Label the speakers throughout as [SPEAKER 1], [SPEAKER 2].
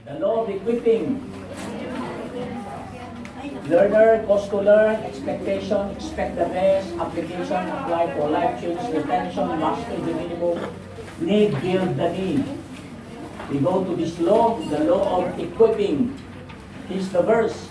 [SPEAKER 1] The law of equipping. Learner, cause to learn, expectation, expect the best, application, apply for life change, retention, master the minimum, need, build the need. We go to this law, the law of equipping. Here's the verse.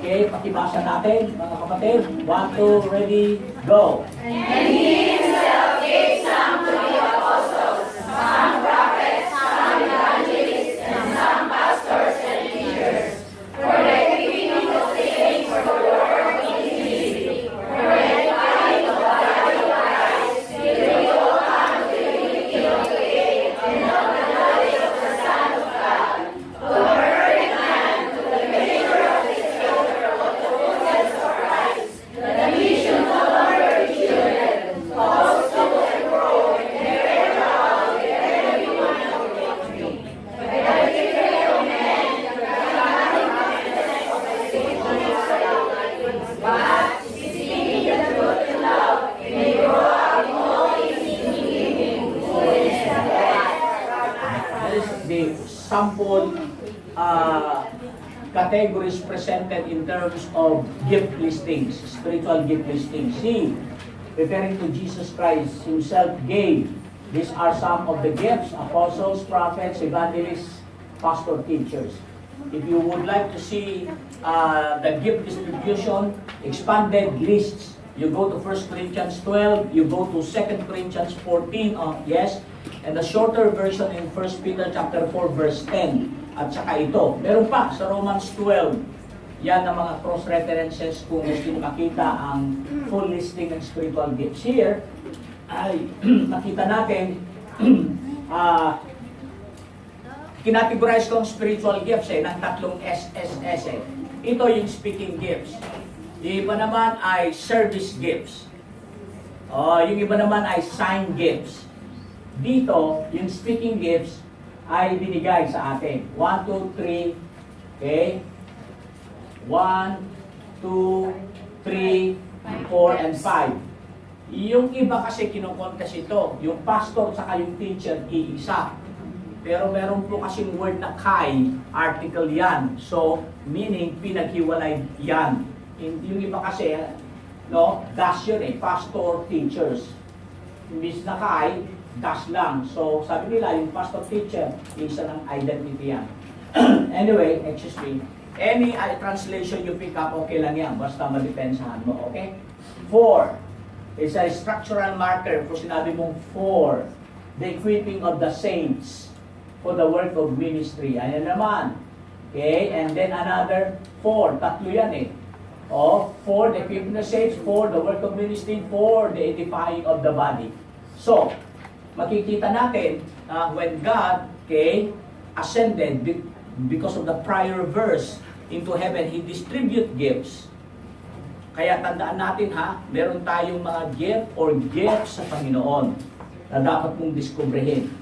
[SPEAKER 1] Okay, pakibasa natin, mga kapatid. 1, 2, ready, go.
[SPEAKER 2] And he himself gave some to be apostles, some prophets, some evangelists, and some pastors and teachers, for the equipping of the saints for the work of ministry, for the edifying of the body of Christ, till we all come to the unity of the faith and of the knowledge of the Son of God, to a perfect man, to the measure of the stature of the fullness of Christ, that we should no longer be children, tossed to and fro, and carried about with every wind of doctrine, by the decree of men, the cunning craftiness of the deceitfulness of God. But, speaking the truth in love, may grow up in all things in Him who is the head.
[SPEAKER 1] That is the sample categories presented in terms of gift listings, spiritual gift listings. See, referring to Jesus Christ himself gave. These are some of the gifts: apostles, prophets, evangelists, pastor, teachers. If you would like to see the gift distribution, expanded lists, you go to 1 Corinthians 12, you go to 2 Corinthians 14, yes, and the shorter version in 1 Peter chapter 4, verse 10. At saka ito, meron pa sa Romans 12. Yan ang mga cross-references kung gusto mo makita ang full listing ng spiritual gifts. Here, ay nakita natin, kinategorize ko ang spiritual gifts ng tatlong SSS. Ito yung speaking gifts. Yung iba naman ay service gifts. Yung iba naman ay sign gifts. Dito, yung speaking gifts ay binigay sa atin. 1, 2, 3. Okay? 1, 2, 3, 4, and 5. Yung iba kasi kinukontes ito. Yung pastor saka yung teacher, iisa. Pero meron po kasing word na kai, article yan. So, meaning, pinaghiwalay yan. Yung iba kasi, no, dash yun pastor, teachers. Imbis na kai, dash lang. So, sabi nila, yung pastor teacher, isa ng identity yan. Anyway, excuse me. Any translation you pick up, okay lang yan. Basta madepensahan mo, okay? 4 is a structural marker. Kung sinabi mong 4, the equipping of the saints for the work of ministry. Ayan naman. Okay? And then another 4. Tatlo yan for the equipping of the saints, for the work of ministry, for the edifying of the body. So, makikita natin when God ascended because of the prior verse into heaven, He distribute gifts. Kaya tandaan natin meron tayong mga gift or gifts sa Panginoon na dapat mong diskubrihin.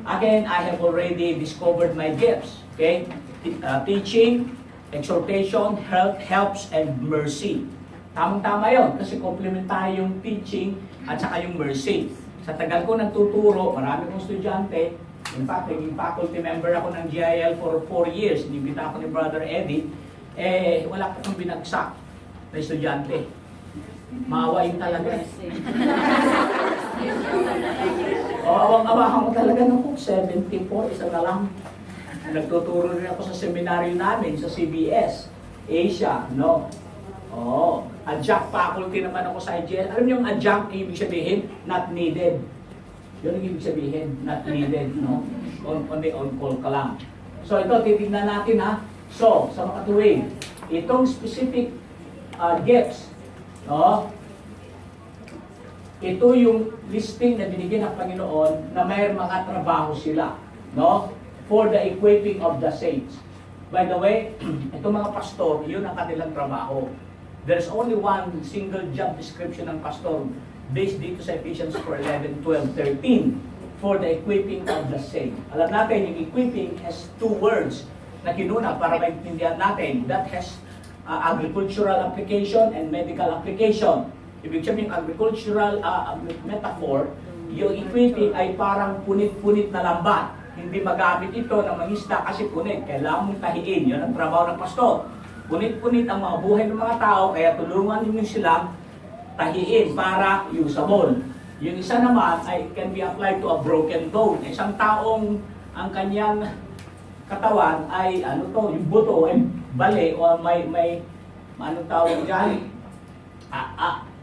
[SPEAKER 1] Again, I have already discovered my gifts. Okay? Teaching, exhortation, helps, and mercy. Tamang-tama yun kasi komplementary yung teaching at saka yung mercy. Sa tagal ko nagtuturo, marami kong estudyante. In fact, naging faculty member ako ng GIL for 4 years. Inibita ako ni Brother Eddie. Wala ko kong binagsak na estudyante. Maawain talaga awang-awahan ko talaga nung 74, isa na lang. Nagtuturo rin ako sa seminaryo namin sa CBS, Asia, no? Adjunct faculty naman ako sa IGL. Alam niyo yung adjunct, ibig sabihin, not needed. Yun ang ibig sabihin, not needed, no? On call ka lang. So ito, titignan natin So, sa makatuwid, itong specific gifts, no? Ito yung listing na binigyan ng Panginoon na may mga trabaho sila, no? For the equipping of the saints. By the way, itong mga pastor, yun ang kanilang trabaho. There's only one single job description ng pastor based dito sa Ephesians 4:11, 12, 13 for the equipping of the saints. Alam natin, yung equipping has 2 words na kinuna para maintindihan natin. That has agricultural application and medical application. Ibig sabihin, agricultural metaphor, yung equipping ay parang punit-punit na lambat. hindi magamit ito ng mangisda kasi punit. Kailangan mong tahiin. Yun ang trabaho ng pastor. Punit-punit ang mga buhay ng mga tao, kaya tulungan ninyo sila tahiin para usable. Yung isa naman ay can be applied to a broken bone. Isang taong ang kanyang katawan ay yung buto ay bali o may anong tawag diyan?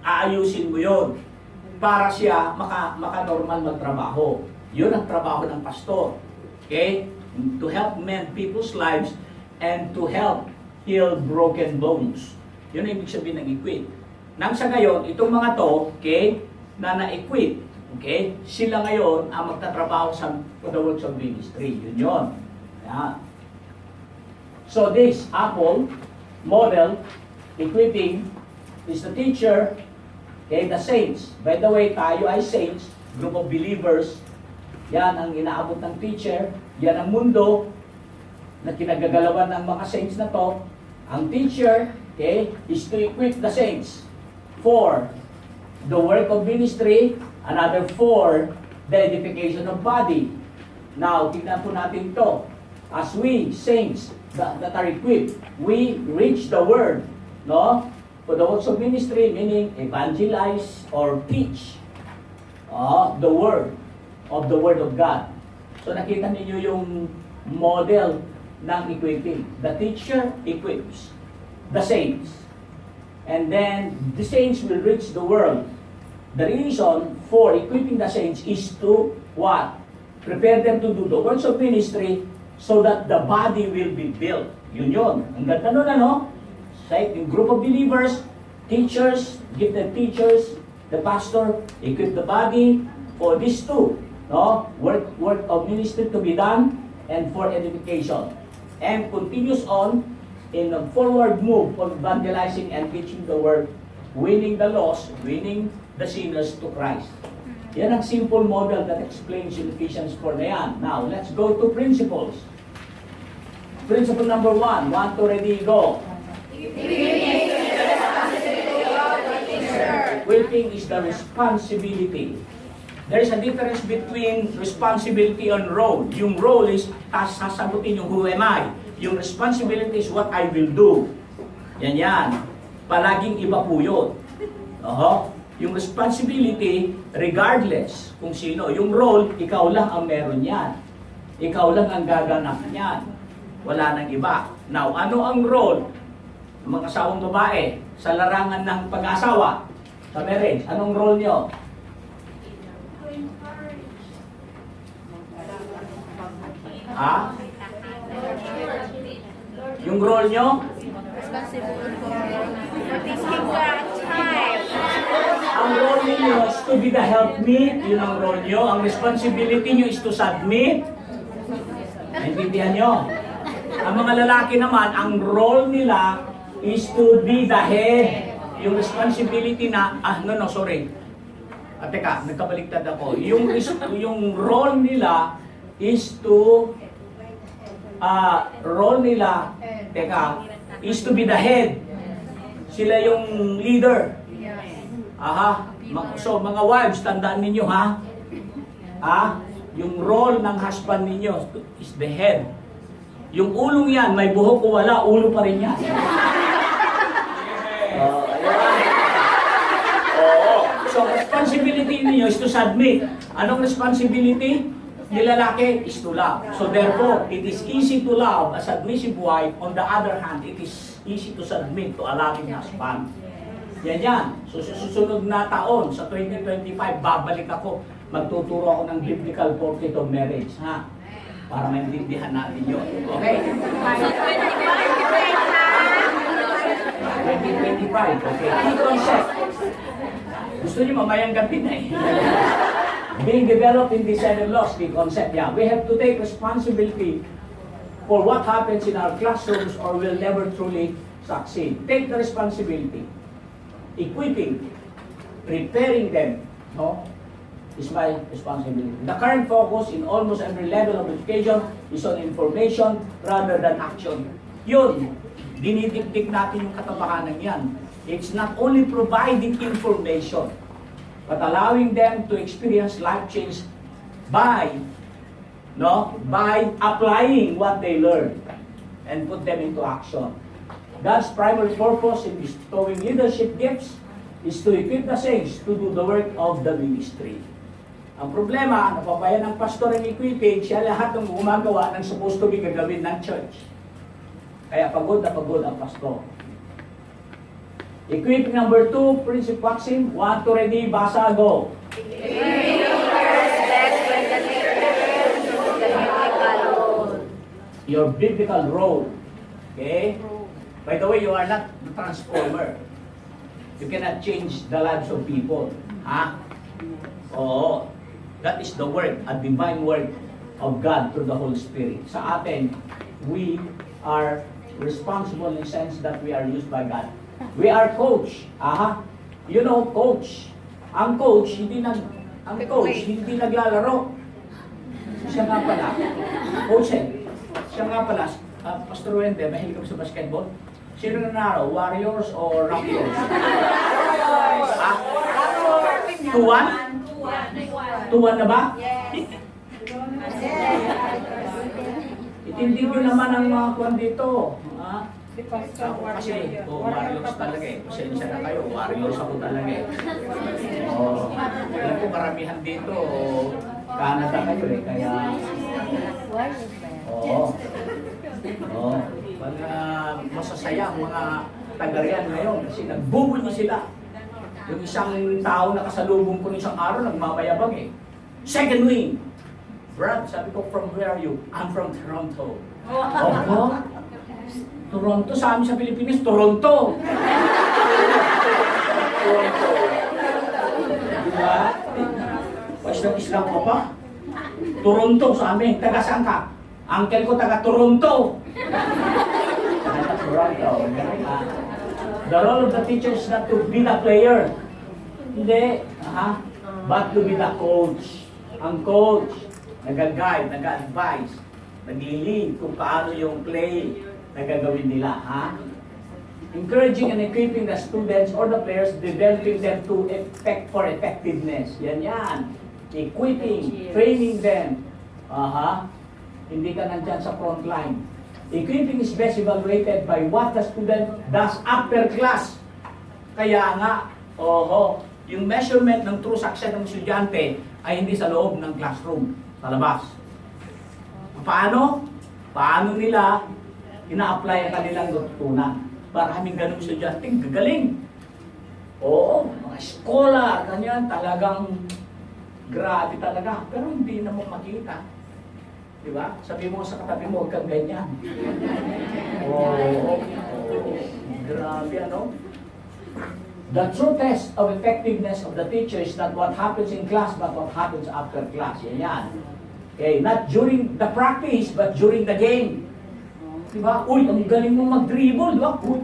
[SPEAKER 1] Aayusin mo 'yon para siya maka-normal magtrabaho. 'Yun ang trabaho ng pastor. Okay? To help mend people's lives and to help heal broken bones. 'Yun ang ibig sabihin ng equip. Nang sa ngayon, itong mga to, okay, na na-equip, okay, sila ngayon ang magtatrabaho sa the works of ministry. Yun. Yeah. So this Apple model equipping is the teacher, okay, the saints. By the way, tayo ay saints, group of believers. Yan ang inaabot ng teacher. Yan ang mundo na kinagagalawan ng mga saints na to. Ang teacher, okay, is to equip the saints for the work of ministry, another for the edification of body. Now, tignan po natin to. As we, saints that are equipped, we reach the word, no? For the works of ministry, meaning evangelize or teach the word of God. So nakita ninyo yung model ng equipping. The teacher equips the saints. And then the saints will reach the world. The reason for equipping the saints is to what? Prepare them to do the works of ministry so that the body will be built. Yun. Ang ganda nun, ano? Right? Yung group of believers, teachers, gifted teachers, the pastor, equip the body for these two. No? Work of ministry to be done and for edification. And continues on in a forward move of evangelizing and teaching the word, winning the lost, winning the sinners to Christ. Yan ang simple model that explains yung Ephesians 4 na yan. Now, let's go to principles. Principle number 1. 1, 2, ready, go. Equipping is the responsibility. There is a difference between responsibility and role. Yung role is sasagutin yung who am I. Yung responsibility is what I will do. Yan. Palaging iba po yun. Yung responsibility, regardless kung sino. Yung role, ikaw lang ang meron yan. Ikaw lang ang gaganap niyan. Wala nang iba. Now, ano ang role ng mga asawang babae sa larangan ng pag-asawa, sa marriage? Anong role nyo? Yung role nyo? Ang role niyo is to be the helpmeet. Yun ang role nyo. Ang responsibility nyo is to submit. Naintindihan nyo? Ang mga lalaki naman, ang role nila is to be the head. Yung responsibility na, sorry. Teka, nagkabaliktad ako. Yung role nila is to is to be the head. Sila yung leader. So mga wives, tandaan ninyo yung role ng husband ninyo is the head. Yung ulong yan, may buhok o wala, ulo pa rin yan. So responsibility ninyo is to submit. Anong responsibility? Ni lalaki is to love. So therefore, it is easy to love a submissive wife. On the other hand, it is easy to submit to a loving husband. Yan. So susunod na taon, sa 2025, babalik ako. Magtuturo ako ng biblical portrait of marriage. Para maintindihan natin yun. Okay? 2025. Okay. Key concept. Gusto niyo mamayang gabi na Being developed in these 7 laws, the concept, we have to take responsibility for what happens in our classrooms or will never truly succeed. Take the responsibility. Equipping, preparing them, is my responsibility. The current focus in almost every level of education is on information rather than action. Yun, dinidikdik natin yung katotohanan yan. It's not only providing information, but allowing them to experience life change by no? By applying what they learn and put them into action. God's primary purpose in bestowing leadership gifts is to equip the saints to do the work of the ministry. Ang problema, napapayan ng pastor ang equipping, siya lahat ng gumagawa ng supposed to be gagawin ng church. Kaya pagod na pagod ang pastor. Equipping number 2, Principal Maxim, 1 to ready, basa, go. Your biblical role. Okay? By the way, you are not the transformer. You cannot change the lives of people. Ha? Oo. That is the work, a divine work of God through the Holy Spirit. Sa atin, we are responsible in the sense that we are used by God. We are coach. Aha. You know, coach. Ang coach, hindi naglalaro. Siya nga pala. Coach siya nga pala. Pastor Wende, mahilig ka sa basketball? Sino nanalo? Warriors or Raptors? Ah? 2-1? 2-1 na ba? Itindig nyo naman ang mga kwan dito. Ha? Ako kasi, Warriors talaga eh. Pasensya na kayo, Warriors ako talaga eh. Alam ko karamihan dito, Canada kayo eh. Kaya, masasaya ang mga taga-riyan ngayon kasi nagbubunyi sila. Yung isang tao na kasalubong ko ng isang araw, nagmamayabang eh. Second wing. Brad, sabi ko, from where are you? I'm from Toronto. Oh, Toronto, sa amin sa Pilipinas, Toronto. Toronto. Diba? Islam ka pa? Toronto sa amin. Taga saan ka? Uncle ko taga Toronto. Taga Toronto. The role of the teacher is not to be the player. Hindi. But to be the coach. Ang coach, nag-guide, nag-advise, nag-lead kung paano yung play na gagawin nila. Encouraging and equipping the students or the players, developing them to effectiveness. Yan. Equipping, training them. Hindi ka nandyan sa front line. Equipping is best evaluated by what the student does after class. Kaya nga, yung measurement ng true success ng estudyante ay hindi sa loob ng classroom, sa labas. Paano? Paano nila ina-apply ang kanilang natutunan? Maraming ganung estudyante, gagaling. Mga scholar, ganyan, talagang grabe talaga. Pero hindi na mo makita. Diba? Sabi mo sa katabi mo, huwag kang ganyan. Grabe, ano? The true test of effectiveness of the teacher is not what happens in class, but what happens after class. Yan. Okay, not during the practice, but during the game. Diba? Uy, ang galing mo mag-dribble, diba? Uy,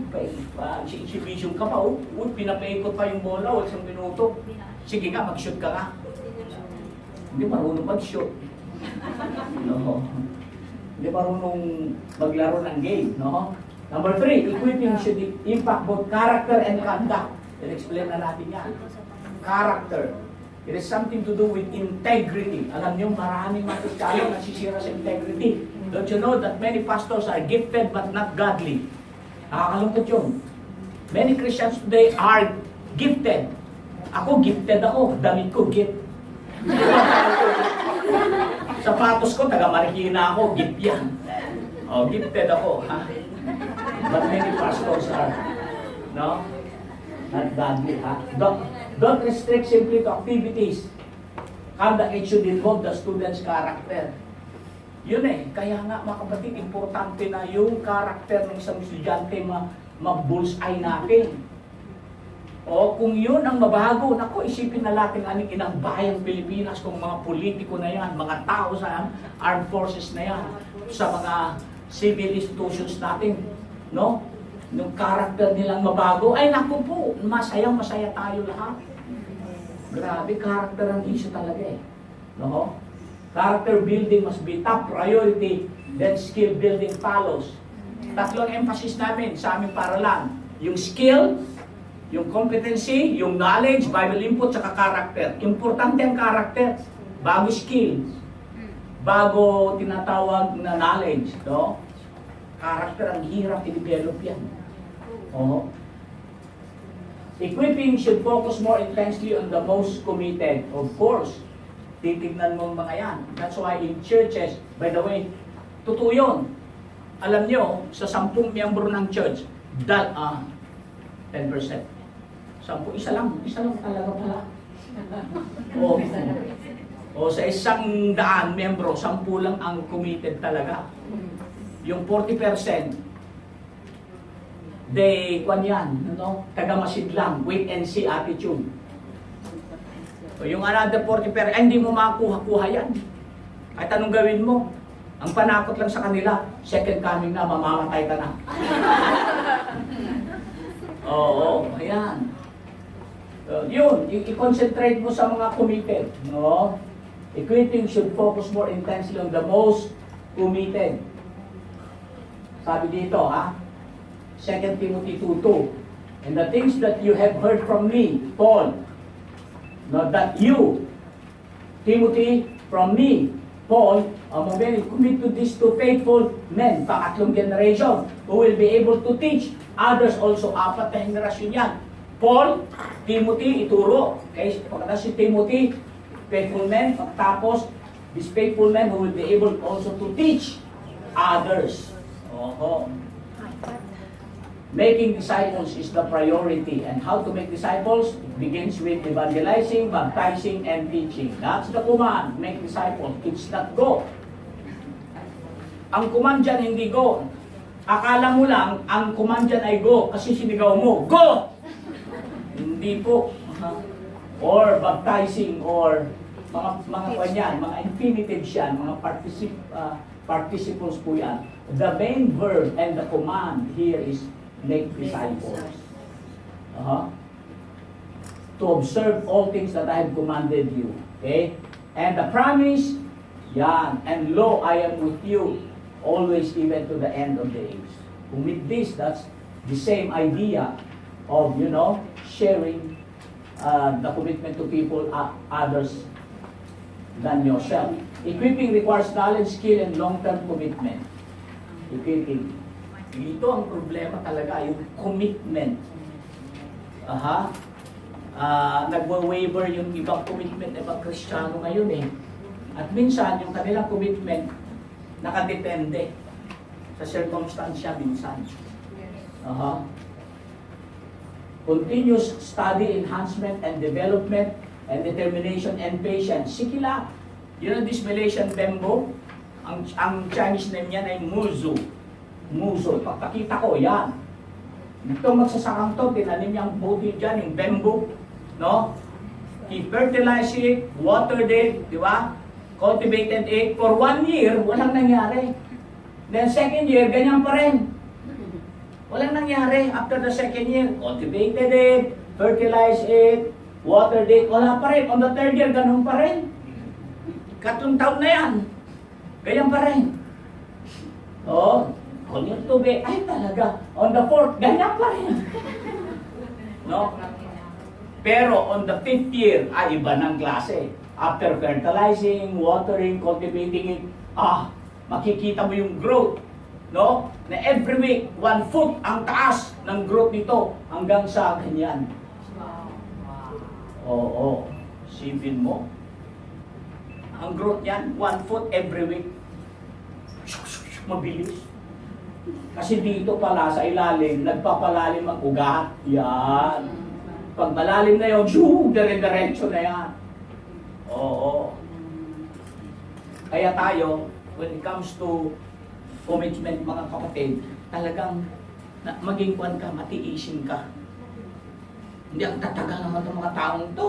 [SPEAKER 1] exhibition ka pa, uy, pinapaikot pa yung bola, o isang minuto. Sige nga, mag-shoot ka nga. Hindi marunong mag-shoot. No. Hindi marunong maglaro ng game, no? Number 3, equipping should impact both character and conduct. I-explain na natin yan. Character. It has something to do with integrity. Alam niyo, maraming mga Kristiyano nasisira sa integrity. Don't you know that many pastors are gifted but not godly? Nakakalungkot yun. Many Christians today are gifted. Ako, gifted ako. Damit ko, gift. Sapatos ko, taga Marikina ako, gift yan. Gifted ako. But many pastors are, no? Not godly, Don't restrict simply to activities. Conduct, it should involve the student's character. Yun kaya nga mga kapatid, importante na yung character ng isang estudyante ma-bullseye natin. Kung yun ang mabago, naku, isipin na natin aning inang bayang Pilipinas, kung mga politiko na yan, mga tao sa armed forces na yan, sa mga civil institutions natin, no? Yung character nilang mabago, ay naku po, masaya tayo lahat. Grabe, character ang issue talaga no? Character building must be top priority, then skill building follows. Tatlong emphasis namin sa aming paralan. Yung skill, yung competency, yung knowledge, Bible input, saka character. Importante ang character, bago skill. bago tinatawag na knowledge, no? Character, ang hirap i-develop yan. Oo. Equipping should focus more intensely on the most committed. Of course, titignan mo mga yan. That's why in churches, by the way, totoo yun. Alam nyo, sa 10 miyembro ng church, 10%. 10, isa lang talaga pala. O sa 100 miyembro, 10 lang ang committed talaga. Yung 40%, taga-masid lang, wait and see attitude. So, yung another 40%, hindi mo makakuha-kuha yan. Kahit anong gawin mo, ang panakot lang sa kanila, second coming na, mamamatay ka na. Oo, ayan. So, yun, i-concentrate mo sa mga committed. No? Equipping should focus more intensely on the most committed. Sabi dito, 2 Timothy 2:2. And the things that you have heard from me, Paul, not that you, Timothy, from me, Paul, commit to these 2 faithful men, pangatlong generation, who will be able to teach others also. 4 na henerasyon yan. Paul, Timothy, ituro. Okay? Pagkatapos si Timothy, faithful men. Pagkatapos, these faithful men who will be able also to teach others. Oho. Making disciples is the priority. And how to make disciples? It begins with evangelizing, baptizing, and teaching. That's the command. Make disciples. It's not go. Ang command dyan, hindi go. Akala mo lang, ang command dyan ay go kasi sinigaw mo, go! Hindi po. Or baptizing, or mga kanyan, mga infinitives yan, mga participles po yan. The main verb and the command here is make disciples. To observe all things that I have commanded you. Okay? And the promise, yan, and lo, I am with you always, even to the end of the age. With this, that's the same idea of, sharing the commitment to people, others than yourself. Equipping requires knowledge, skill, and long-term commitment. Equipping. Ito ang problema talaga, yung commitment. Nagwa-waiver yung ibang commitment, ibang Kristiyano ngayon eh. At minsan, yung kanilang commitment, nakadepende sa circumstansya minsan. Continuous study, enhancement, and development, and determination, and patience. Sikila. This Malaysian bamboo, ang Chinese name niyan ay muzu. Muso, pagkakita ko, yan. Itong magsasakang to, tinanim niya ang buti dyan, yung bamboo, no? He fertilized it, watered it, di ba? Cultivated it. For 1 year, walang nangyari. Then second year, ganyan pa rin. Walang nangyari. After the second year, cultivated it, fertilized it, watered it, wala pa rin. On the third year, ganun pa rin. 3 taon na yan. Ganyan pa rin. Kung yung tubig, ay talaga, on the 4th, ganyan pa rin. No? Pero on the 5th year, ay iba ng klase. After fertilizing, watering, cultivating it, makikita mo yung growth. No? Na every week, 1 foot ang taas ng growth nito hanggang sa ganyan. Oo. Sipin mo. Ang growth yan, 1 foot every week. Mabilis. Kasi dito pala sa ilalim, nagpapalalim ang ugat. Yan. Pag malalim na yun, dire-diretso na yan. Oo. Kaya tayo, when it comes to commitment, mga kapatid, talagang maging kwan ka, matiisin ka. Hindi, ang tatagal naman ng mga taong to.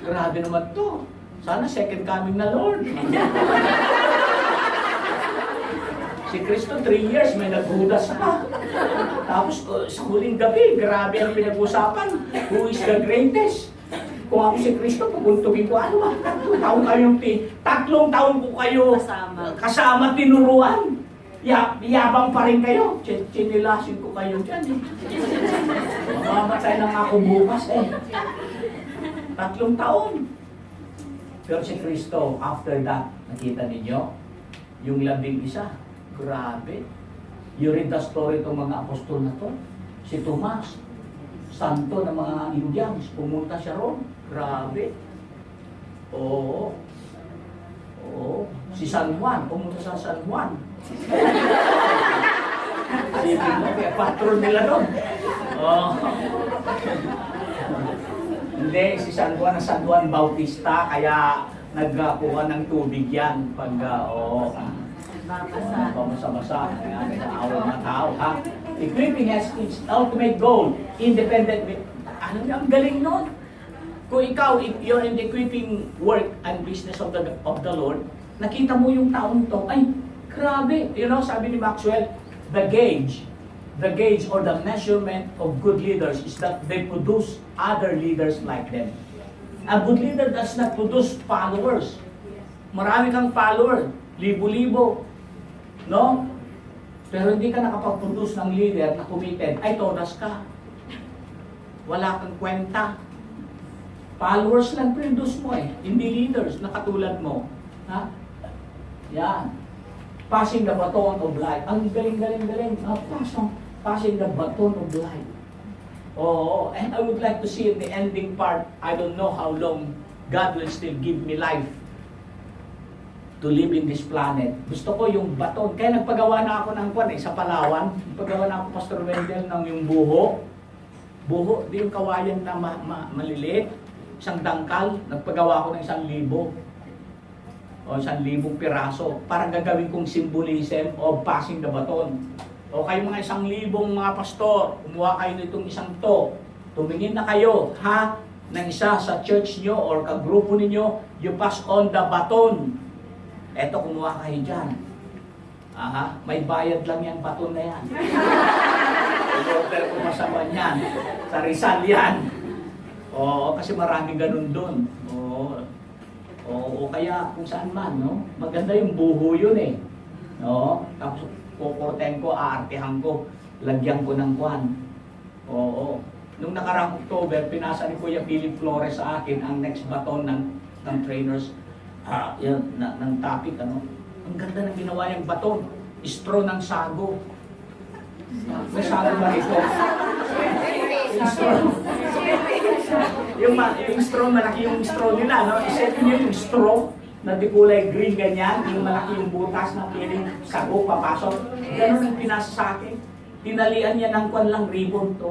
[SPEAKER 1] Grabe naman to. Sana second coming na Lord. Si Kristo, 3 years, may naghudas pa. Tapos, sa huling gabi, grabe ang pinag-usapan. Who is the greatest? Kung ako si Kristo, pupuntugin ko, 3 taon kayong 3 taon ko kayo kasama tinuruan. Yabang pa rin kayo. Chinilasin ko kayo dyan eh. Mamamatay lang ako bukas eh. 3 taon. Pero si Kristo, after that, nakita ninyo, Yung 11, grabe. You read the story itong mga apostol na to. Si Tomas, santo ng mga Indians, pumunta siya ron. Grabe. Oo. Oo. Si San Juan, pumunta sa San Juan. Sige mo, kaya patron nila doon. Oo. Hindi, si San Juan Bautista, kaya nagkuha ng tubig yan pag, basa-basa. Kaya nag-aawa ng tao, ha? Equipping has its ultimate goal, independent. Ano niya, ang galing nun. Kung ikaw, if you're in the equipping work and business of the Lord, nakita mo yung taong to, ay, grabe. You know, sabi ni Maxwell, the gauge or the measurement of good leaders is that they produce other leaders like them. A good leader does not produce followers. Marami kang follower, libo-libo, no? Pero hindi ka nakapag-produce ng leader na committed, ay todas ka. Wala kang kwenta. Followers lang produce mo hindi leaders na katulad mo. Ha? Yan. Passing the baton of life. Ang galing. Passing the baton of life. Oh, and I would like to see in the ending part, I don't know how long God will still give me life to live in this planet. Gusto ko yung baton. Kaya nagpagawa na ako ng sa Palawan. Nagpagawa na ako, Pastor Wendell, ng yung buho. Buho, di yung kawayan na maliliit. Isang dangkal, nagpagawa ko ng 1,000 o 1,000 piraso para gagawin kong symbolism of passing the baton. O kayo mga 1,000 mga pastor, kumuha kayo nitong isang to. Tumingin na kayo, ha? Ng isa sa church nyo or kagrupo ninyo, you pass on the baton. Eto, kumuha kayo dyan. Aha, may bayad lang yung baton na yan. I-order ko masama yan. Sa Rizal yan. Oo, kasi maraming ganun doon. Oo, kaya kung saan man, no? Maganda yung buho yun no? Tapos kukurten ko, aartihan ko, lagyan ko ng kwan. Oo. Nung nakarang October, pinasa ni Kuya Philip Flores sa akin ang next baton ng trainers ng topic, ano? Ang ganda ng ginawa yung baton. Straw ng sago. May sago ba ito? Yung straw, malaki yung straw nila, no? Isipin nyo yung straw na di kulay green ganyan, yung malaki yung butas na piling sago papasok. Ganun ang pinasa sa akin. Tinalian niya ng kwan lang ribbon to.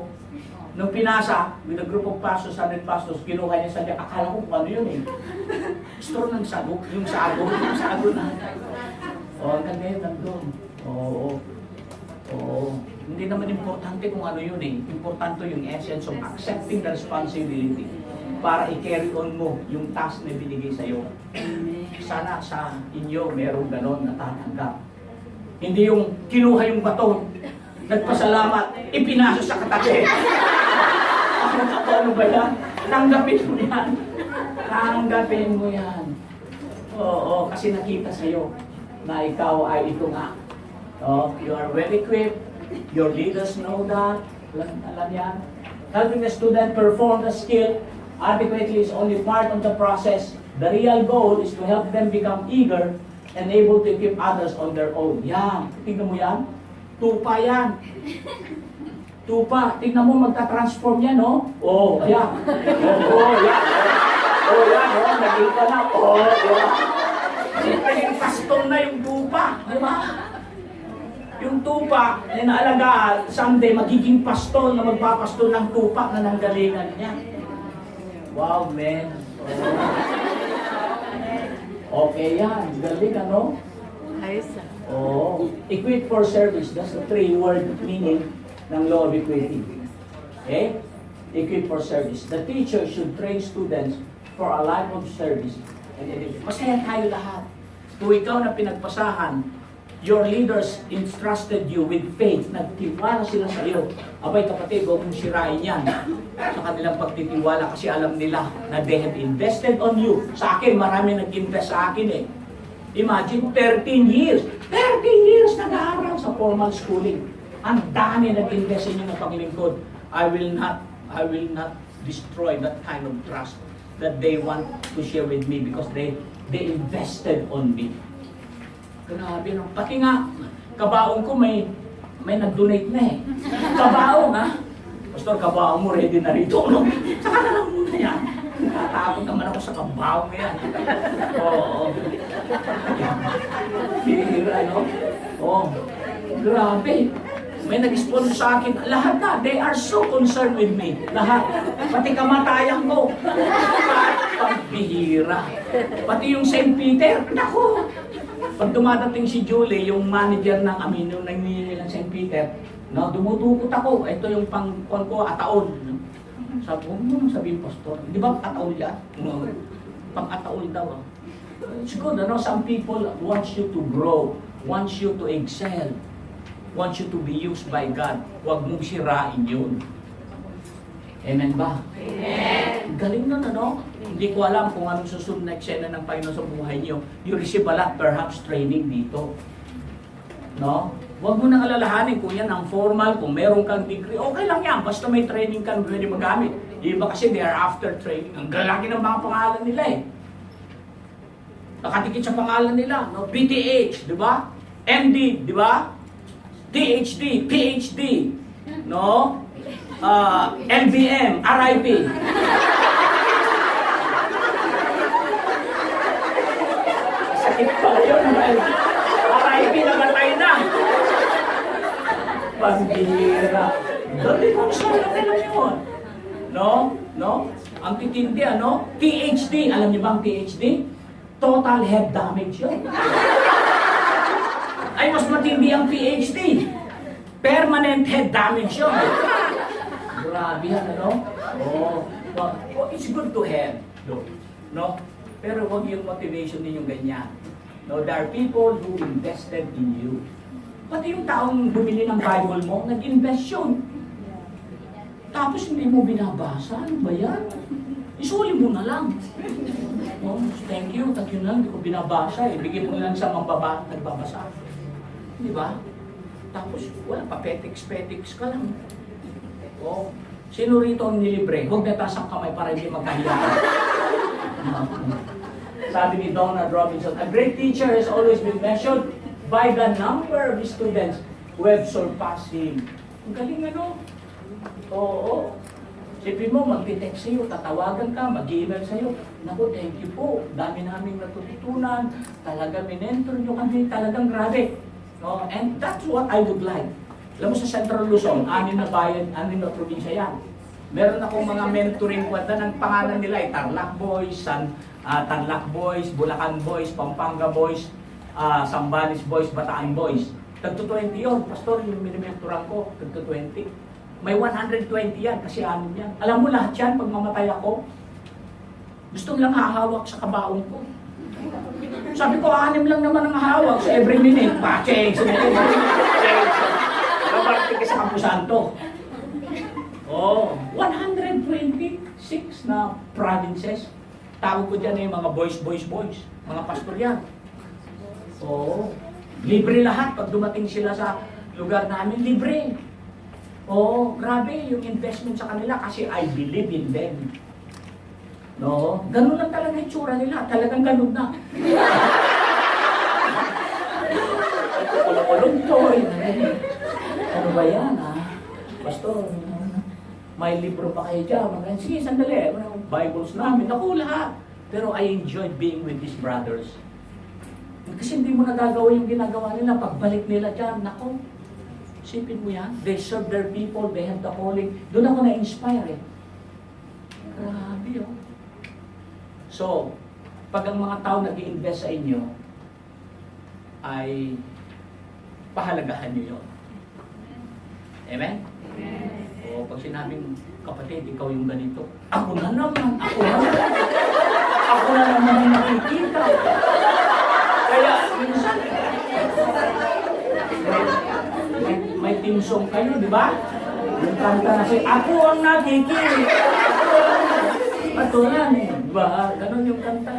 [SPEAKER 1] Nung pinasa, with a group of pastors, 100 pastors, kinuha niya sa niya, akala ko kung ano yun straw ng sago, yung sago na. Ang ganda yun nandun. Hindi naman importante kung ano yun Importante yung essence of accepting the responsibility para i-carry on mo yung task na binigay sa'yo. Sana sa inyo merong ganon na tatanggap. Hindi yung kinuha yung baton, nagpasalamat, ipinasa sa katabi. Ano ba yan? Tanggapin mo yan. Tanggapin mo yan. Oo, kasi nakita sa'yo na ikaw ay ito nga. You are well equipped. Your leaders know that. Alam yan. Helping the student perform the skill adequately is only part of the process. The real goal is to help them become eager and able to equip others on their own. Yan. Tingnan mo yan. Tupa yan. Tupa. Tingnan mo, magta-transform yan, no? Ayan. Yan. Yan. Naging na. Yan. Naging paston na yung tupa. Di ba? Yung tupa na naalagaan, someday magiging pastor na magpapastor ng tupa na nanggalingan niya. Wow, man. Okay yan. Galing, ano? Equip for service. That's the 3-word meaning ng law of equity. Okay? Equip for service. The teacher should train students for a life of service. Masaya tayo lahat. Kung ikaw na pinagpasahan, your leaders entrusted you with faith. Nagtiwala sila sa iyo. Abay kapatid, huwag mong sirain yan sa kanilang pagtitiwala kasi alam nila na they have invested on you. Sa akin, marami nag-invest sa akin Imagine, 13 years. 13 years nag-aaral sa formal schooling. Ang dami nag-invest in yung paglingkod. I will not destroy that kind of trust that they want to share with me because they invested on me. Grabe, no? Pati nga, kabaong ko may nag-donate na eh. Kabaong, ha? Pastor, kabaong mo, ready na rito, no? Saka na lang muna yan. Natatakot naman ako sa kabaong yan. Oo. Bihira, no? Oo. Grabe. May nag-sponsor sa akin. Lahat na, they are so concerned with me. Lahat. Pati kamatayan ko. Pagbihira. Pati yung St. Peter. Naku! Pag dumadating si Julie, yung manager ng amin, yung nangyayari ng St. Peter, no, dumutukot ako. Ito yung pang-kuan ko, ataon. Sabi ko, sabihin, Pastor, di ba ataon yan? No. Pang-ataon daw. It's good, ano? Some people want you to grow, want you to excel, want you to be used by God. Huwag mong sirain yun. Amen ba? Amen. Galing nun, ano? Hindi ko alam kung anong susunod na eksena ng Panginoon sa buhay niyo. You receive a lot, perhaps, training dito. No? Huwag mo nang alalahanin kung yan ang formal, kung meron kang degree, okay lang yan. Basta may training ka, pwede magamit. Iba kasi they are after training. Ang lalaki ng mga pangalan nila eh. Nakatikit sa pangalan nila. No? PTH, di ba? MD, di ba? PhD, PhD. No? LBM, RIP. Sakit pala yun. RIP, namatay na. Pambihira. Dali mo siya, okay lang yun. No? No? Ang titindi, ano? PhD. Alam niyo ba ang PhD? Total head damage yun. Ay, mas matindi ang PhD. Permanent head damage yun. Grabe yan, ano? Oh, it's good to have, no? Pero huwag yung motivation ninyong ganyan. No, there are people who invested in you. Pati yung taong bumili ng Bible mo, nag-invest yun. Tapos hindi mo binabasa, ano ba yan? Isuli mo na lang. No, thank you na lang, hindi ko binabasa. Ibigay mo lang sa mga nagbabasa. Di ba? Tapos wala pa, petiks ka lang. Oh, sino rito ang nilibre? Huwag nataas ang kamay para hindi magkahiya. Sabi ni Donald Robinson, a great teacher has always been measured by the number of students who have surpassed him. Ang galing, ano? Oo. Sipin mo, mag-text sa'yo, tatawagan ka, mag-email sa'yo. Naku, thank you po. Dami namin natututunan. Talaga, minentor nyo kami. Talagang grabe. No? And that's what I would like. Alam mo sa Central Luzon, 6 na bayan, 6 na probinsya yan. Meron akong mga mentoring kwenta ng pangalan nila ay Tarlac Boys, Tarlac Boys, Bulacan Boys, Pampanga Boys, Sambales Boys, Bataan Boys. Tagto 20 yun, Pastor, yung minimentoran ko, tagto 20. May 120 yan, kasi 6 yan. Alam mo lahat yan, pag mamatay ako, gusto lang hahawak sa kabaong ko. Sabi ko, 6 lang naman ang hawak, so every minute, pa-change, Kaparte ka sa Campo Santo. Oh, 126 na provinces. Tawag ko dyan yung mga boys. Mga pastor yan. Oh, libre lahat. Pag dumating sila sa lugar namin, libre. Oh, grabe yung investment sa kanila kasi I believe in them. No? Ganun lang talaga yung tsura nila. Talagang ganun na. Kulong-kulong to. Ano ba yan, ha? Pastor, may libro pa kayo dyan. Sige, sandali. Bibles namin. Naku, lahat. Pero I enjoyed being with these brothers. Kasi hindi mo nagagawa yung ginagawa nila. Pagbalik nila dyan, naku, isipin mo yan. They serve their people. They have the calling. Doon ako na-inspire eh. Grabe, oh. So, pag ang mga tao nag-i-invest sa inyo, ay pahalagahan nyo yun. Amen? Amen. O pag sinabing, kapatid, ikaw yung ganito, ako na naman yung nakikita. Kaya, minsan, may team song kayo, di ba? Yung kanta na siya, ako ang nakikita. Patulan, di ba? Ganon yung kanta.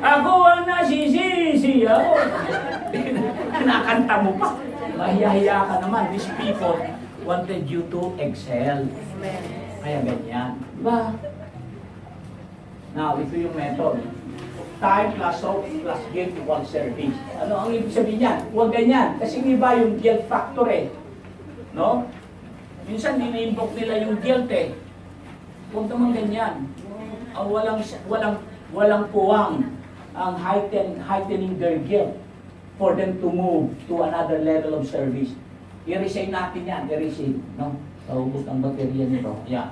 [SPEAKER 1] Ako ang nasisisi, ako. Kinakanta mo pa. Mahiya-hiya ka naman. These people wanted you to excel. Kaya ganyan. Diba? Now, ito yung method. time plus hope plus guilt equals service. Ano ang ibig sabihin niyan? Huwag ganyan. Kasi iba yung guilt factor eh. No? Minsan nini-invoke nila yung guilt eh. Huwag naman ganyan. Ang walang puwang ang heightening their guilt for them to move to another level of service. I-resign natin yan. I-resign. No? Naubos ang baterya nito. Yeah.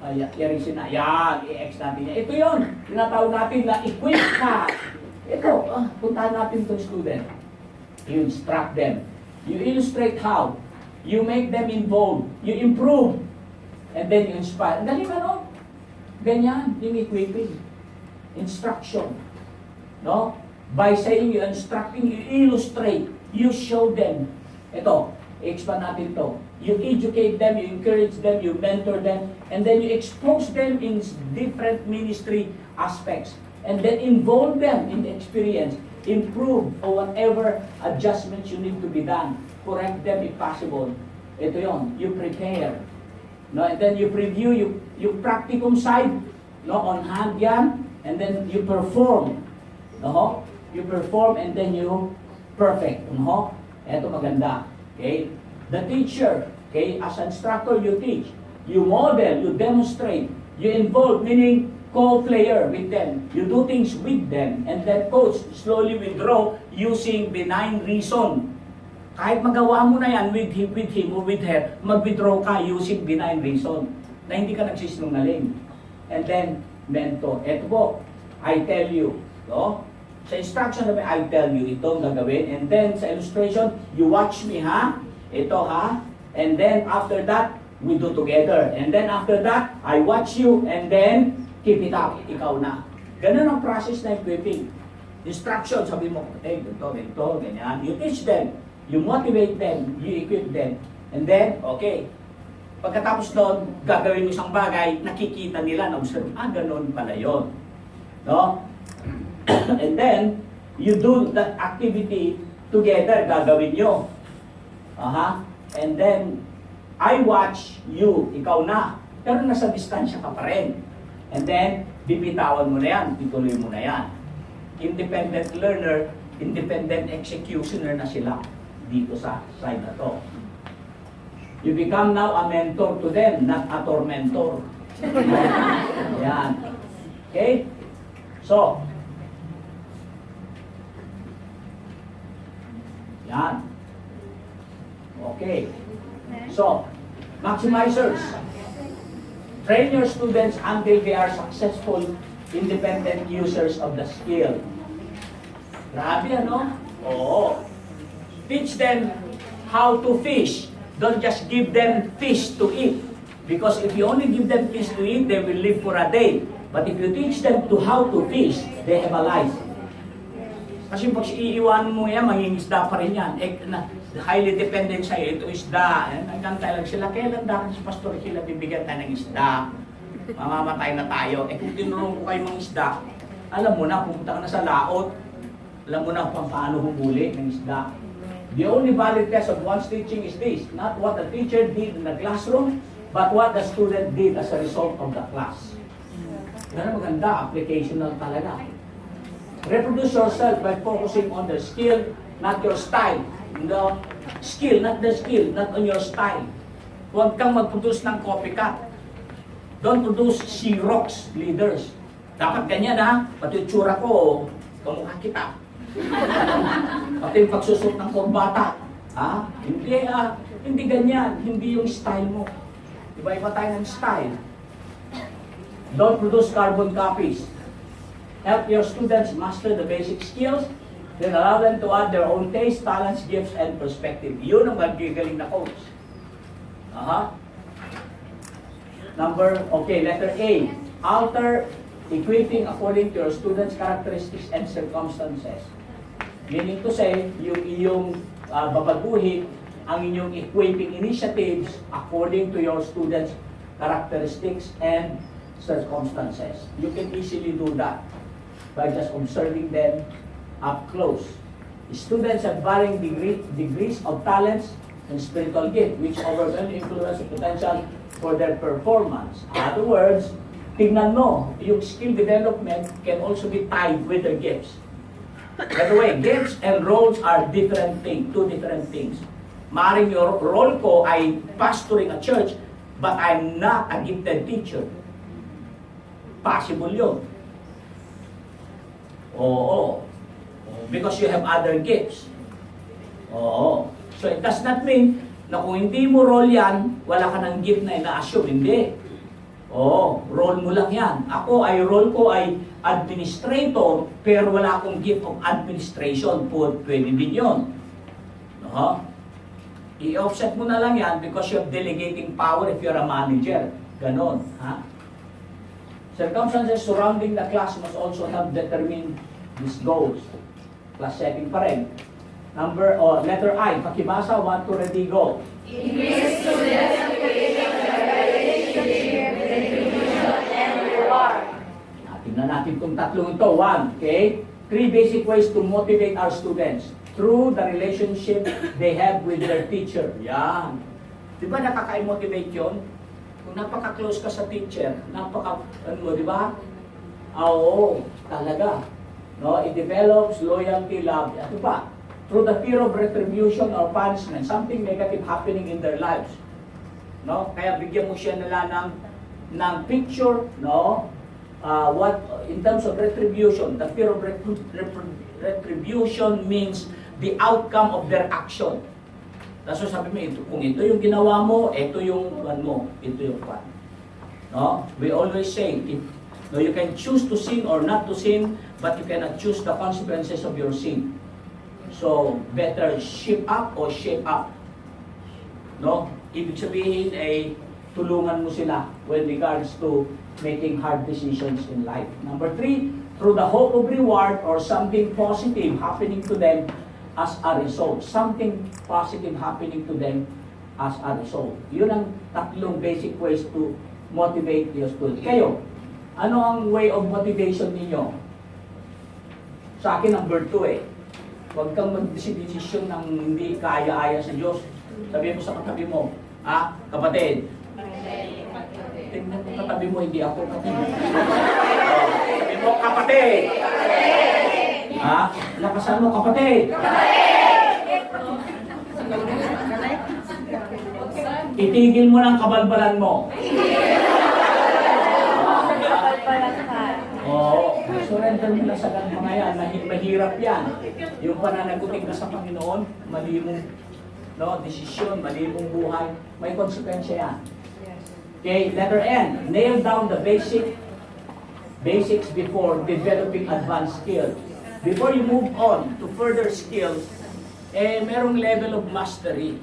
[SPEAKER 1] I-resign na. Yan. I-ex natin yan. Ito yun. Tinatawag natin na equip ka. Ito. Puntahan natin itong student. You instruct them. You illustrate how. You make them involved. You improve. And then you inspire. Ang galing ano? Ganyan. Yung equipping. Instruction. No? By saying you instructing, you illustrate, you show them. Ito, i-expand natin ito. You educate them, you encourage them, you mentor them, and then you expose them in different ministry aspects. And then involve them in the experience. Improve or whatever adjustments you need to be done. Correct them if possible. Ito yon, you prepare. No, and then you preview, you practicum side, no, on hand yan, and then you perform. No? You perform and then you perfect. No? Ito maganda. Okay? The teacher, okay, as instructor you teach, you model, you demonstrate, you involve, meaning co-player with them. You do things with them, and then coach slowly withdraw using benign reason. Kahit magawa mo na yan with him or with her, mag-withdraw ka using benign reason na hindi ka nagsisinungaling. And then, mentor. Ito po, I tell you. No? Sa instruction namin, I tell you, itong gagawin. And then, sa illustration, you watch me, ha? Ito, ha? And then, after that, we do together. And then, after that, I watch you, and then, keep it up. Ikaw na. Ganun ang process na equipping. Instruction, sabi mo, ganito, ganyan. You teach them. You motivate them, you equip them. And then, okay. Pagkatapos doon, gagawin mo isang bagay, nakikita nila, na-observe, ganun pala yun. No? And then, you do that activity together, gagawin nyo. And then, I watch you, ikaw na. Pero nasa distansya ka pa rin. And then, bibitawan mo na yan, ituloy mo na yan. Independent learner, independent executioner na sila dito sa side na to. You become now a mentor to them, not a tormentor. Yan. Okay? So, yan. Okay. So, maximizers. Train your students until they are successful, independent users of the skill. Grabe, ano? Oo. Teach them how to fish. Don't just give them fish to eat. Because if you only give them fish to eat, they will live for a day. But if you teach them to how to fish, they have a life. Kasi pag iiwanan mo yan, mangingisda pa rin yan. Highly dependent sa'yo, ito isda. Nagkantay lang sila, kailan dapat si Pastor sila bibigyan tayo ng isda? Mamamatay na tayo. Kung tinurong ko kayo mga isda, alam mo na, pumunta ka na sa laot, alam mo na kung paano humuli ng isda. The only valid test of one's teaching is this, not what the teacher did in the classroom, but what the student did as a result of the class. Yan ang maganda, applicational talaga. Reproduce yourself by focusing on the skill, not your style. No? Skill, not the skill, not on your style. Huwag kang mag-produce ng copycat. Don't produce Xerox leaders. Dapat ganyan, ha? Pati yung tsura ko, kamukha kita. Pati yung pagsusot ng kurbata. Ha? Hindi ganyan. Hindi yung style mo. Iba-iba tayo ng style. Don't produce carbon copies. Help your students master the basic skills, then allow them to add their own taste, talents, gifts, and perspective. Yun ang magigaling na coach. Letter A. Alter equipping according to your students' characteristics and circumstances. Meaning to say, yung iyong babaguhin ang inyong equipping initiatives according to your students' characteristics and circumstances. You can easily do that by just observing them up close. Students have varying degrees of talents and spiritual gift, which overwhelmingly influence the potential for their performance. In other words, tingnan mo, yung skill development can also be tied with their gifts. By the way, gifts and roles are different things, two different things. Maaaring yung role ko ay pastoring a church, but I'm not a gifted teacher. Possible yun. Oo. Because you have other gifts. Oo. So it does not mean na kung hindi mo role yan, wala ka ng gift na ina-assume. Hindi. Oo. Role mo lang yan. Ako ay role ko ay administrator, pero wala akong gift of administration. Pwede din yun. No? I-offset mo na lang yan because you have delegating power if you're a manager. Ganon. Ha? Circumstances surrounding the class must also have determined these goals. Class setting pa rin. Letter I, pakibasa, 1, 2, ready, go.
[SPEAKER 2] Increase students' application of relationship, retribution, and reward.
[SPEAKER 1] Tingnan natin itong tatlong ito. 1, okay? 3 basic ways to motivate our students through the relationship they have with their teacher. Yan. Di ba nakaka-motivate yun? Kung napaka-close ka sa teacher, di ba? Oo, talaga. No, it develops loyalty, love. Ano pa? Through the fear of retribution or punishment, something negative happening in their lives. No? Kaya bigyan mo siya nila ng picture, no? What in terms of retribution, the fear of retribution means the outcome of their action. So sabi mo, kung ito yung ginawa mo, ito yung ito yung pan. No? We always say, you can choose to sin or not to sin, but you cannot choose the consequences of your sin. So, better shape up or shape up. No? Ibig sabihin ay tulungan mo sila with regards to making hard decisions in life. Number 3, through the hope of reward or something positive happening to them as a result. Something positive happening to them as a result. Yun ang tatlong basic ways to motivate your students. Kayo, ano ang way of motivation ninyo? Sa akin, number 2 eh. Huwag kang mag-desisyon ng hindi kaya-aya sa Diyos. Sabihin mo sa katabi mo, kapatid, tingnan mo katabi mo, hindi ako katabi. Sabi mo, kapatid! Lakasan mo, kapatid! Itigil mo ng kabalbalan mo. Surrender mo lang sa mga yan. Mahirap yan. Yung pananagutin ka sa Panginoon, mali mong desisyon, mali mong buhay, may konsekwensya yan. Okay, letter N. Nail down the basics before developing advanced skills. Before you move on to further skills, merong level of mastery.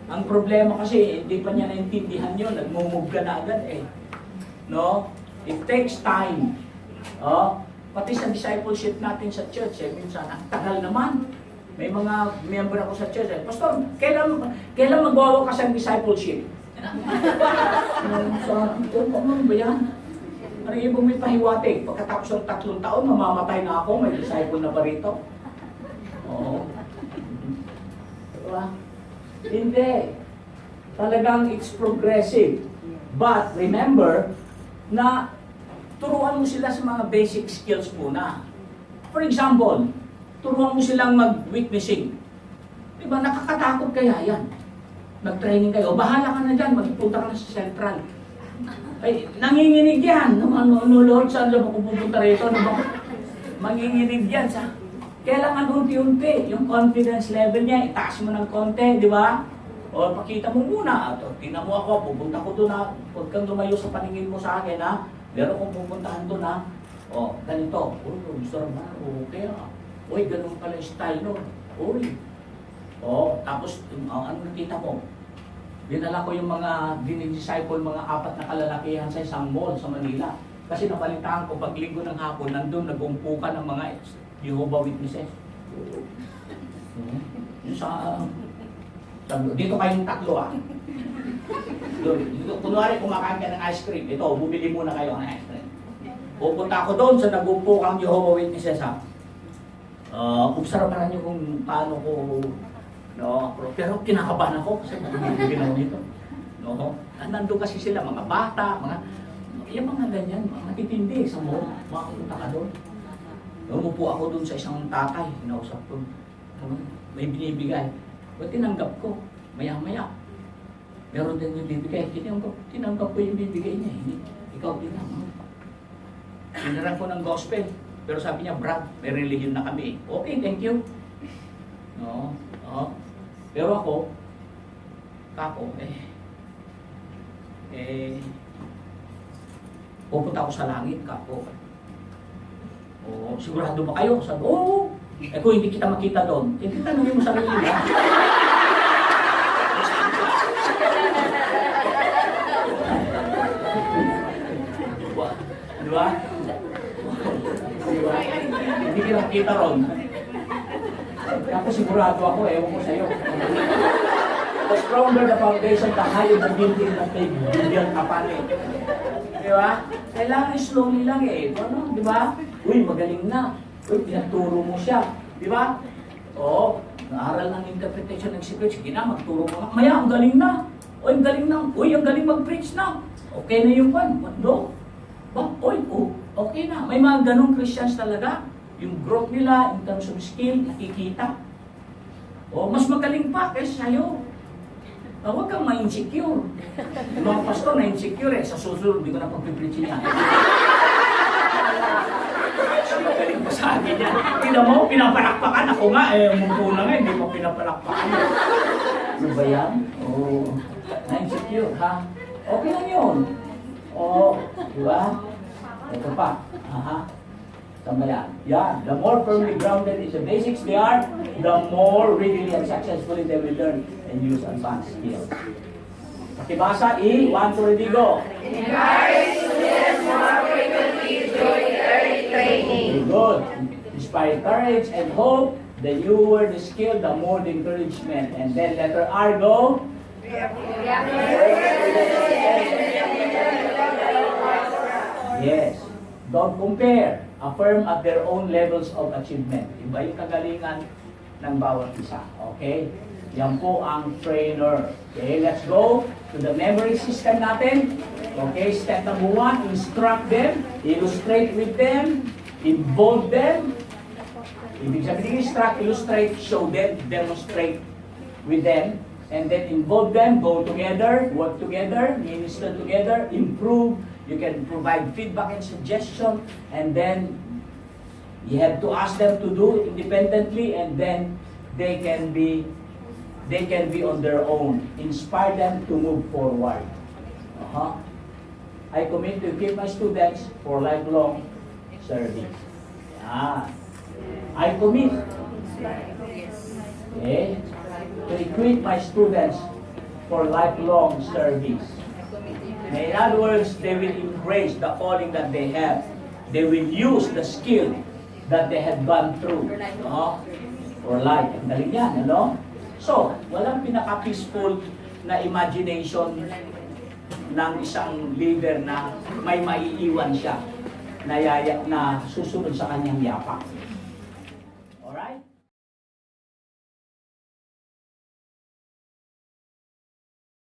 [SPEAKER 1] Ang problema kasi, hindi pa niya naintindihan yun, nagmumove ka na agad eh. No? It takes time. Pati sa discipleship natin sa church, minsan, ang tagal naman. May mga member ako sa church, Pastor, kailan magwawa ka sa discipleship? Sabi ko, ano ba yan? Ano ibang may pahiwatig? Pagkatapos ng 3 taon, mamamatay na ako, may disciple na ba rito? Oo. Diba? Hindi. Talagang it's progressive. But remember na turuan mo sila sa mga basic skills muna. For example, turuan mo silang mag-witnessing. Diba, nakakatakot kaya yan? Mag-training kayo. Bahala ka na dyan, magpunta ka na sa Central. Ay, nanginginig yan. Lord, saan lang ako pupunta rito? Manginginig yan. Kailangan unti-unti. Yung confidence level niya, itaas mo ng konti, di ba? O pakita mo muna. Tingnan mo ako, pupunta ko doon ha. Huwag kang lumayo sa paningin mo sa akin ha. Pero kung pupuntahan doon ha, ganito. Gusto naman, okay ha. Uy, ganun pala yung style no. Uy. Tapos, ano nakita ko? Dinala ko yung mga dinidisciple, mga 4 na kalalakihan sa isang mall sa Manila. Kasi napalitaan ko, pag linggo ng hapon, nandun nag-umpukan ng mga Jehovah Witnesses. Dito kayong 3 Dito, kunwari kumakain ka ng ice cream, ito, bumili muna kayo ng ice cream. Pupunta ako doon sa nag-umpukang Jehovah Witnesses ha. Obserbahan nyo kung paano ko, pero kinakabahan ako kasi hindi ginawa nito. Nandun kasi sila, mga bata, Yung mga ganyan, mga matitindi sa mall, makapunta ka doon. Umupo ako doon sa isang tatay, hinausap ko. May binibigay. Ba't tinanggap ko? Maya-maya. Meron din yung bibigay. Tinanggap ko yung bibigay niya. Ikaw din naman. Sinaran ko ng gospel. Pero sabi niya, Brad, may religion na kami. Okay, thank you. No, no. Pero ako, pupunta ako sa langit, kako. Oo, sigurado ba kayo? Sabi, oo. Kung hindi kita makita doon, hindi tanongin mo sarili mo. Di ba? Hindi kita makita ron. Ako sigurado ako, ewan ko sa'yo. The stronger the foundation, the higher the building that they build upon it. Di ba? Kailangan slowly lang eh. Ano? Di ba? Uy, magaling na. Uy, pinagturo mo siya. Di ba? Oo. Naaral ng interpretation ng secret. Sige na, magturo mo. Maya, ang galing na. Uy, ang galing na. Uy, ang galing mag-preach na. Okay na yung one. No? Ba? Uy, okay na. May mga ganong Christians talaga. Yung growth nila in terms of skill, nakikita. O, mas magaling pa kaysa sa'yo. Huwag kang ma-insecure. Yung mga pastor na-insecure eh. Sa susunod, hindi ko na pagpipreach niya. Mas magaling pa sa akin yan. Tignan mo, pinapalakpakan. Ako nga eh, umupo na nga, hindi mo pinapalakpakan. Ano ba yan? Oo. Na-insecure, ha? Okay lang yun. Oo. Di ba? Ito pa. Aha. Tama yan. Yeah, the more firmly grounded in the basics they are, the more readily and successfully they will learn and use advanced skills. Pakibasa, 1, 2, ready, go.
[SPEAKER 2] Encourage students more frequently during early training.
[SPEAKER 1] Very good. Inspire courage and hope. The newer the skill, the more the encouragement. And then letter R, go. Yes. Don't compare. Affirm at their own levels of achievement. Iba yung kagalingan ng bawat isa. Okay? Yan po ang trainer. Okay, let's go to the memory system natin. Okay, step number 1, instruct them, illustrate with them, involve them. Ibig sabihin, instruct, illustrate, show them, demonstrate with them, and then involve them, go together, work together, minister together, improve. You can provide feedback and suggestion, and then you have to ask them to do it independently, and then they can be on their own. Inspire them to move forward. I commit to equip my students for lifelong service. I commit. Okay, to equip my students for lifelong service. In other words, they will embrace the calling that they have. They will use the skill that they have gone through for life. Ang galing yan, ano? So, walang pinaka-peaceful na imagination ng isang leader na may maiiwan siya na susunod sa kanyang yapak.